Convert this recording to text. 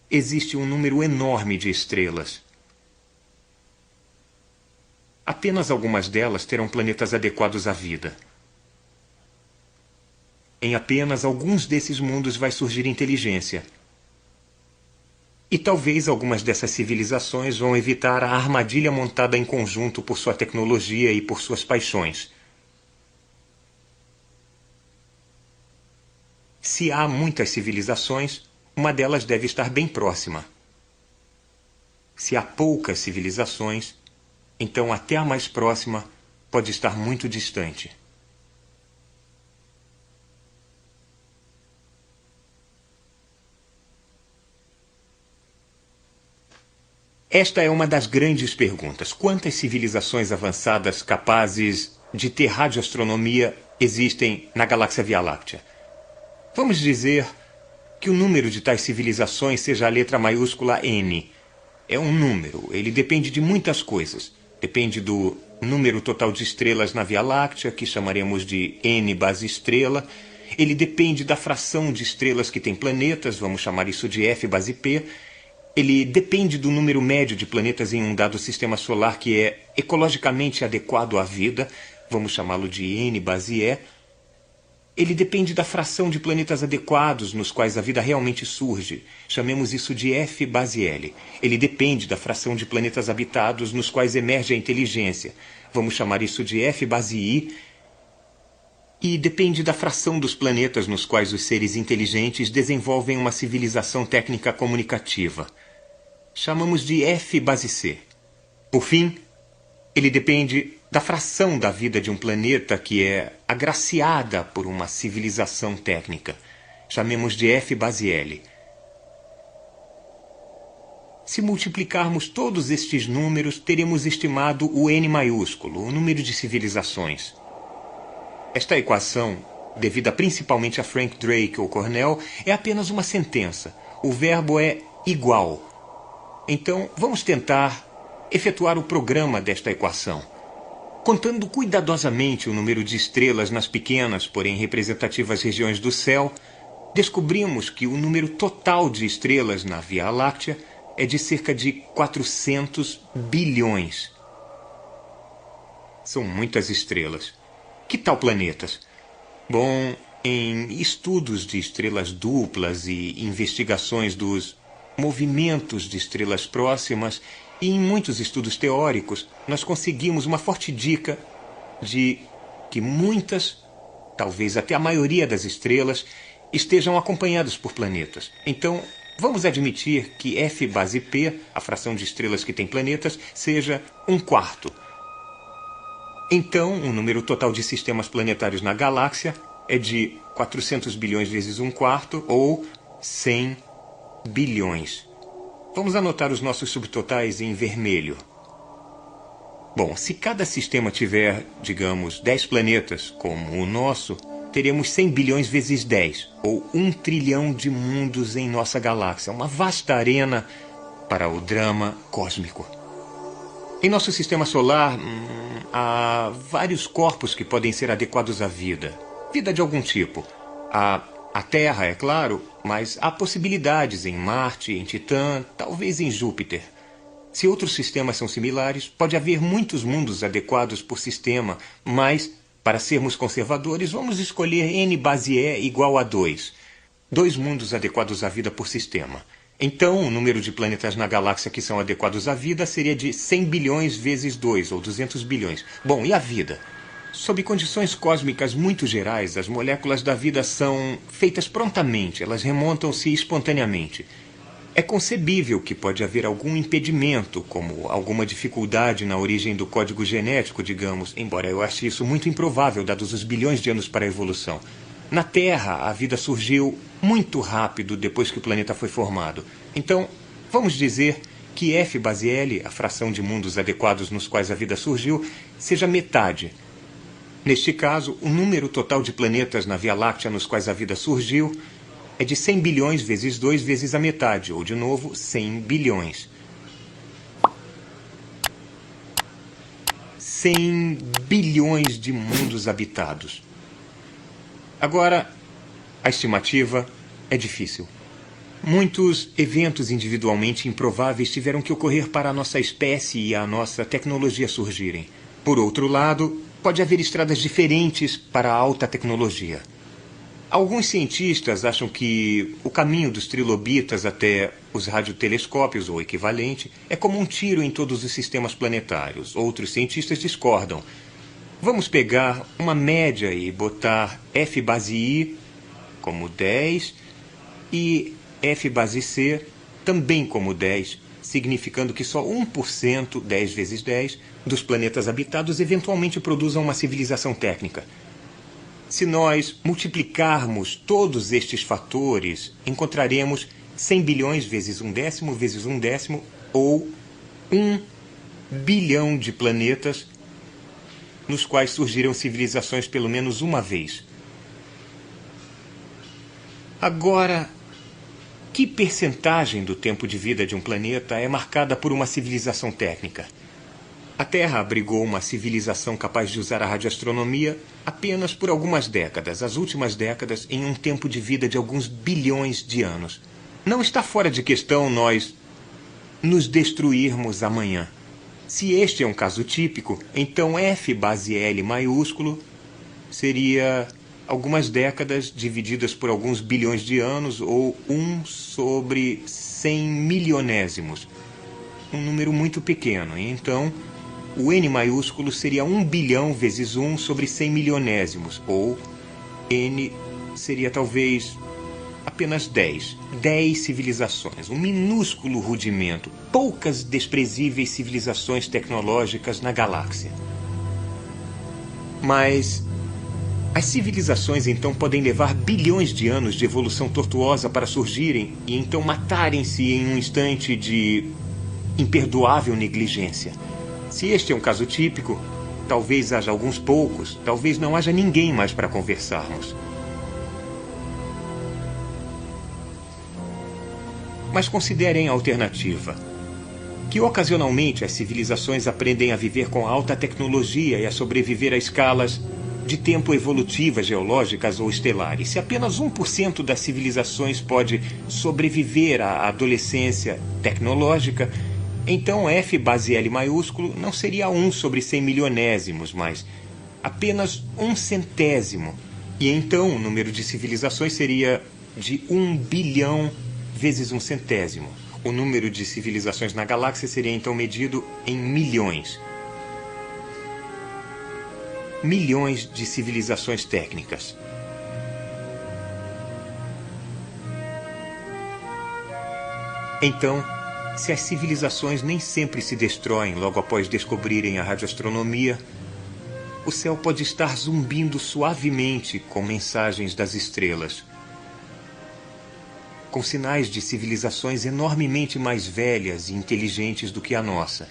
existe um número enorme de estrelas. Apenas algumas delas terão planetas adequados à vida. Em apenas alguns desses mundos vai surgir inteligência. E talvez algumas dessas civilizações vão evitar a armadilha montada em conjunto por sua tecnologia e por suas paixões. Se há muitas civilizações, uma delas deve estar bem próxima. Se há poucas civilizações, então até a mais próxima pode estar muito distante. Esta é uma das grandes perguntas. Quantas civilizações avançadas capazes de ter radioastronomia existem na galáxia Via Láctea? Vamos dizer que o número de tais civilizações seja a letra maiúscula N. É um número, ele depende de muitas coisas. Depende do número total de estrelas na Via Láctea, que chamaremos de N base estrela. Ele depende da fração de estrelas que tem planetas, vamos chamar isso de F base P. Ele depende do número médio de planetas em um dado sistema solar que é ecologicamente adequado à vida, vamos chamá-lo de N base E. Ele depende da fração de planetas adequados nos quais a vida realmente surge. Chamemos isso de F base L. Ele depende da fração de planetas habitados nos quais emerge a inteligência. Vamos chamar isso de F base I. E depende da fração dos planetas nos quais os seres inteligentes desenvolvem uma civilização técnica comunicativa. Chamamos de F base C. Por fim, ele depende da fração da vida de um planeta que é agraciada por uma civilização técnica. Chamemos de F base L. Se multiplicarmos todos estes números, teremos estimado o N maiúsculo, o número de civilizações. Esta equação, devida principalmente a Frank Drake ou Cornell, é apenas uma sentença. O verbo é igual. Então, vamos tentar efetuar o programa desta equação. Contando cuidadosamente o número de estrelas nas pequenas, porém representativas regiões do céu, descobrimos que o número total de estrelas na Via Láctea é de cerca de 400 bilhões. São muitas estrelas. Que tal planetas? Bom, em estudos de estrelas duplas e investigações dos movimentos de estrelas próximas e em muitos estudos teóricos, nós conseguimos uma forte dica de que muitas, talvez até a maioria das estrelas, estejam acompanhadas por planetas. Então, vamos admitir que F base P, a fração de estrelas que tem planetas, seja 1/4. Então, o número total de sistemas planetários na galáxia é de 400 bilhões vezes 1/4, ou 100 bilhões. Vamos anotar os nossos subtotais em vermelho. Bom, se cada sistema tiver, digamos, 10 planetas, como o nosso, teremos 100 bilhões vezes 10, ou 1 trilhão de mundos em nossa galáxia. Uma vasta arena para o drama cósmico. Em nosso sistema solar, há vários corpos que podem ser adequados à vida. Vida de algum tipo. A Terra, é claro, mas há possibilidades em Marte, em Titã, talvez em Júpiter. Se outros sistemas são similares, pode haver muitos mundos adequados por sistema, mas, para sermos conservadores, vamos escolher N base E igual a 2. 2 mundos adequados à vida por sistema. Então, o número de planetas na galáxia que são adequados à vida seria de 100 bilhões vezes 2, ou 200 bilhões. Bom, e a vida? Sob condições cósmicas muito gerais, as moléculas da vida são feitas prontamente, elas remontam-se espontaneamente. É concebível que pode haver algum impedimento, como alguma dificuldade na origem do código genético, digamos, embora eu ache isso muito improvável, dados os bilhões de anos para a evolução. Na Terra, a vida surgiu muito rápido depois que o planeta foi formado. Então, vamos dizer que F base L, a fração de mundos adequados nos quais a vida surgiu, seja metade. Neste caso, o número total de planetas na Via Láctea nos quais a vida surgiu é de 100 bilhões vezes 2 vezes a metade, ou, de novo, 100 bilhões. 100 bilhões de mundos habitados. Agora, a estimativa é difícil. Muitos eventos individualmente improváveis tiveram que ocorrer para a nossa espécie e a nossa tecnologia surgirem. Por outro lado, pode haver estradas diferentes para a alta tecnologia. Alguns cientistas acham que o caminho dos trilobitas até os radiotelescópios, ou equivalente, é como um tiro em todos os sistemas planetários. Outros cientistas discordam. Vamos pegar uma média e botar F base I como 10 e F base C também como 10, significando que só 1%, 10 vezes 10, dos planetas habitados eventualmente produzam uma civilização técnica. Se nós multiplicarmos todos estes fatores, encontraremos 100 bilhões vezes 1/10 vezes 1/10, ou 1 bilhão de planetas nos quais surgiram civilizações pelo menos uma vez. Agora, que percentagem do tempo de vida de um planeta é marcada por uma civilização técnica? A Terra abrigou uma civilização capaz de usar a radioastronomia apenas por algumas décadas, as últimas décadas, em um tempo de vida de alguns bilhões de anos. Não está fora de questão nós nos destruirmos amanhã. Se este é um caso típico, então F base L maiúsculo seria algumas décadas divididas por alguns bilhões de anos, ou 1 sobre 100 milionésimos. Um número muito pequeno. E então, o N maiúsculo seria 1 bilhão vezes 1 sobre 100 milionésimos, ou N seria talvez apenas 10. 10 civilizações, um minúsculo rudimento, poucas desprezíveis civilizações tecnológicas na galáxia. Mas as civilizações então podem levar bilhões de anos de evolução tortuosa para surgirem e então matarem-se em um instante de imperdoável negligência. Se este é um caso típico, talvez haja alguns poucos, talvez não haja ninguém mais para conversarmos. Mas considerem a alternativa. Que ocasionalmente as civilizações aprendem a viver com alta tecnologia e a sobreviver a escalas de tempo evolutivas, geológicas ou estelares. Se apenas 1% das civilizações pode sobreviver à adolescência tecnológica, então F base L maiúsculo não seria 1 sobre 100 milionésimos, mas apenas 1/100º. E então o número de civilizações seria de 1 bilhão vezes 1/100º. O número de civilizações na galáxia seria então medido em milhões. Milhões de civilizações técnicas. Então, se as civilizações nem sempre se destroem logo após descobrirem a radioastronomia, o céu pode estar zumbindo suavemente com mensagens das estrelas, com sinais de civilizações enormemente mais velhas e inteligentes do que a nossa.